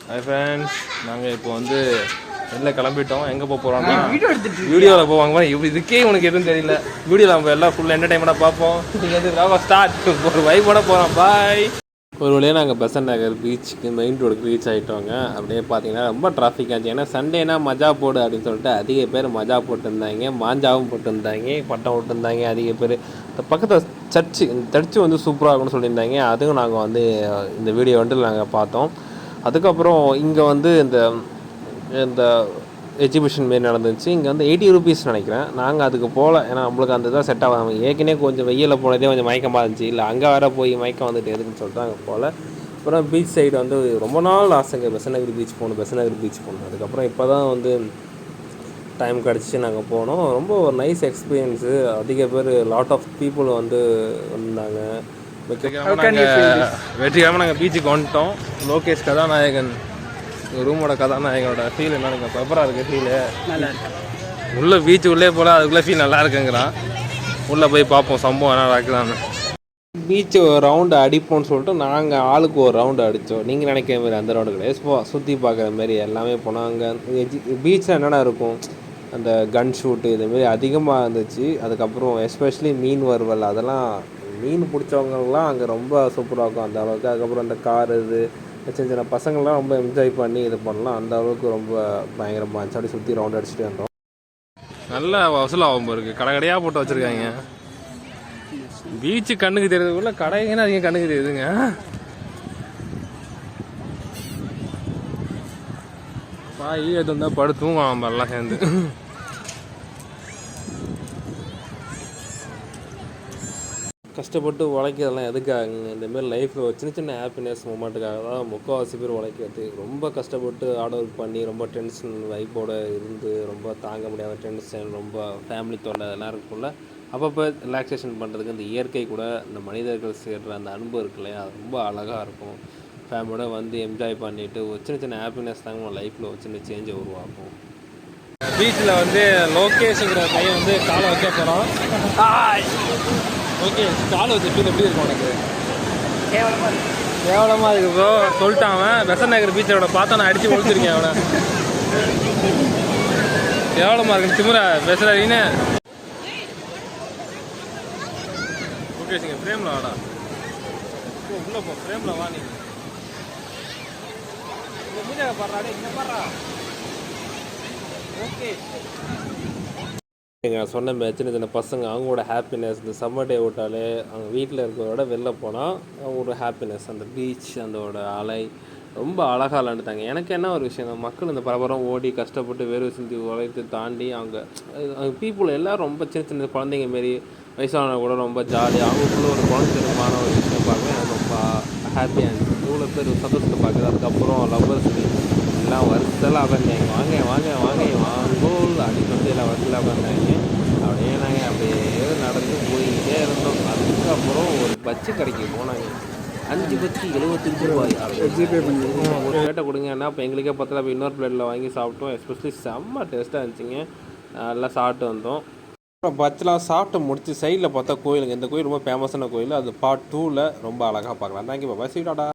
Hi friends, நாங்கள் இப்போ வந்து வெளில கிளம்பிட்டோம். எங்கே போக போகிறோம்னா வீடியோவில் போவாங்க. இதுக்கே உனக்கு எதுவும் தெரியல. வீடியோவில் நம்ம எல்லாம் ஃபுல் என்டர்டைன்மெண்ட்டாக பார்ப்போம். நீங்கள் வந்து ஸ்டார்ட் ஒரு வைப்போட போகிறோம். பாய். ஒரு வழியாக நாங்கள் பெசன்ட் நகர் பீச்சுக்கு மெயின் ரோடுக்கு ரீச் ஆகிட்டோங்க. அப்படியே பார்த்தீங்கன்னா ரொம்ப டிராஃபிக் ஆச்சு. ஏன்னா சண்டேனா மஜா போடு அப்படின்னு சொல்லிட்டு அதிக பேர் மஜா போட்டுருந்தாங்க, மாஞ்சாவும் போட்டுருந்தாங்க, பட்டம் விட்டுருந்தாங்க அதிக பேர். பக்கத்தில் சர்ச்சு வந்து சூப்பராக இருக்கும்னு சொல்லியிருந்தாங்க. அதுவும் நாங்கள் வந்து இந்த வீடியோ வந்து நாங்கள் பார்த்தோம். அதுக்கப்புறம் இங்கே வந்து இந்த எக்ஸிபிஷன் மாரி நடந்துச்சு. இங்கே வந்து 80 ரூபீஸ் நினைக்கிறேன். நாங்கள் அதுக்கு போகல, ஏன்னா நம்மளுக்கு அந்த இதாக செட் ஆகாது. ஏற்கனவே கொஞ்சம் வெயிலில் போனதே கொஞ்சம் மயக்கமாக இருந்துச்சு. இல்லை அங்கே வேறு போய் மயக்கம் வந்துட்டு எதுக்குன்னு சொல்லிட்டு அங்கே போகல. அப்புறம் பீச் சைடு வந்து ரொம்ப நாள் ஆசைங்க, பெசன்ட் பீச் போகணும். அதுக்கப்புறம் இப்போ தான் வந்து டைம் கிடச்சி நாங்கள் போனோம். ரொம்ப ஒரு நைஸ் எக்ஸ்பீரியன்ஸு. அதிக பேர் லாட் ஆஃப் பீப்புள் வந்து வந்தாங்க. வெற்றிகரமாக நாங்கள் பீச்சுக்கு வந்துட்டோம். லோகேஷ் கதாநாயகன் ரூமோட கதாநாயகனோட ஃபீல் என்ன எனக்கு ப்ராப்பராக இருக்குது. ஃபீலு நல்லா இருக்கு. உள்ளே பீச்சு உள்ளே போல் அதுக்குள்ளே ஃபீல் நல்லா இருக்குங்கிறான். உள்ளே போய் பார்ப்போம் சம்பவம் என்ன நடக்குதான்னு. பீச்சு ஒரு ரவுண்டு அடிப்போம்னு சொல்லிட்டு நாங்கள் ஆளுக்கு ஒரு ரவுண்டு அடித்தோம். நீங்கள் நினைக்கிற மாதிரி அந்த ரவுண்டு கிடையாது, சுற்றி பார்க்குற மாதிரி எல்லாமே போனோம். அங்கே பீச்சில் என்னென்ன இருக்கும், அந்த கன் ஷூட்டு இதுமாரி அதிகமாக இருந்துச்சு. அதுக்கப்புறம் எஸ்பெஷலி மீன் வறுவல், அதெல்லாம் மீன் பிடிச்சவங்கலாம் அங்கே ரொம்ப சூப்பராக இருக்கும் அந்த அளவுக்கு. அதுக்கப்புறம் அந்த கார் இது சின்ன சின்ன பசங்கள்லாம் ரொம்ப என்ஜாய் பண்ணி இது பண்ணலாம். அந்த அளவுக்கு ரொம்ப பயங்கரமாக இருந்துச்சு. அப்படி சுற்றி ரவுண்ட் அடிச்சுட்டு வந்தோம். நல்ல வசூலாகும் இருக்குது. கடை கடையாக போட்டு வச்சுருக்காங்க. பீச்சு கண்ணுக்கு தெரியுதுக்குள்ள கடைங்கன்னா அதிகம் கண்ணுக்கு தெரியுதுங்க. பாய் எது வந்தால் படுத்தும் நம்ம எல்லாம் சேர்ந்து. கஷ்டப்பட்டு உழைக்கிறதெல்லாம் எதுக்காகுங்க? இந்தமாரி லைஃப்பில் ஒரு சின்ன சின்ன ஹாப்பினஸ் மூமெண்ட்டுக்காக தான் முக்கால்வாசி பேர் உழைக்கிறது. ரொம்ப கஷ்டப்பட்டு ஹார்ட் ஒர்க் பண்ணி ரொம்ப டென்ஷன் வைப்போடு இருந்து ரொம்ப தாங்க முடியாத டென்ஷன், ரொம்ப ஃபேமிலி தொல்லை அதெல்லாம் இருக்கும்ல. அப்பப்போ ரிலாக்ஸேஷன் பண்ணுறதுக்கு இந்த இயற்கை கூட இந்த மனிதர்கள் சேர்கிற அந்த அன்பு இருக்கு இல்லையா, அது ரொம்ப அழகாக இருக்கும். ஃபேமிலியோட வந்து என்ஜாய் பண்ணிவிட்டு ஒரு சின்ன சின்ன ஹாப்பினஸ் தாங்க உங்கள் லைஃப்பில் ஒரு சின்ன சேஞ்சை உருவாக்கும். பீச்சில் வந்து லோகேஷுங்கிற பையன் வந்து காலை வைக்க போகிறோம். ஓகே, காலை வச்சு ஃபீல் எப்படி இருக்கும் உனக்கு? கேவலமாக இருக்கு ப்ரோ சொல்லிட்டான் அவன். பெசன்ட் நகர் பீச்சோட பார்த்தா நான் அடித்து ஒழிச்சிருக்கேன் அவனை. கேவலமாக இருக்கு திமுறா பேசுகிறீன்னு. ஓகே சிங்க ஃப்ரேமில் வாடா, உள்ளே போ, ஃப்ரேமில் வா. நீங்கள் மீனாக பாடுறாடே, இங்கே பாடுறா. ஓகே, நான் சொன்ன சின்ன சின்ன பசங்க அவங்களோட ஹாப்பினஸ். இந்த சம்மர் டே விட்டாலே அவங்க வீட்டில் இருக்கிறதோட வெளில போனால் ஒரு ஹாப்பினஸ். அந்த பீச் அதோட அலை ரொம்ப அழகாக விளாண்டுட்டாங்க. எனக்கு என்ன ஒரு விஷயம், மக்கள் இந்த பரபரம் ஓடி கஷ்டப்பட்டு வேறு சிந்தி உழைத்து தாண்டி அவங்க பீப்புள் எல்லோரும் ரொம்ப சின்ன சின்ன குழந்தைங்க மாரி, வயசானவங்க கூட ரொம்ப ஜாலியாக அவங்களுக்குள்ள ஒரு குழந்தைத்தனமான ஒரு விஷயம் பார்க்க எனக்கு ரொம்ப ஹாப்பியாக இருந்துச்சு. இவ்வளோ பேர் சந்தோஷத்தை பார்க்குறது. அதுக்கப்புறம் லவ்வர்ஸ் எல்லாம் வருஷத்தில் உட்காந்தாங்க. வாங்க வாங்க வாங்க வாங்கோல் அப்படின்னு வந்து எல்லாம் வருஷத்தில் உட்காந்தாங்க. அப்படியே நாங்கள் அப்படியே நடந்து போய்கிட்டே இருந்தோம். அதுக்கப்புறம் ஒரு பச்சு கடைக்கு போனாங்க. 5 பச்சு 75 ரூபாய். ஜிபே பண்ணி ஒரு பிளேட்டை கொடுங்கன்னா இப்போ எங்களுக்கே பத்தில் போய் இன்னொரு பிளேட்டில் வாங்கி சாப்பிட்டோம். எஸ்பெஷலி செம்ம டேஸ்ட்டாக இருந்துச்சுங்க. நல்லா சாப்பிட்டு வந்தோம். பச்செலாம் சாப்பிட்டு முடிச்சு சைடில் பார்த்தா கோயிலுங்க. இந்த கோயில் ரொம்ப ஃபேமஸான கோயில். அது பார்ட் 2ல் ரொம்ப அழகாக பார்க்கலாம். தேங்க்யூ பாபா. சீட்டாடா.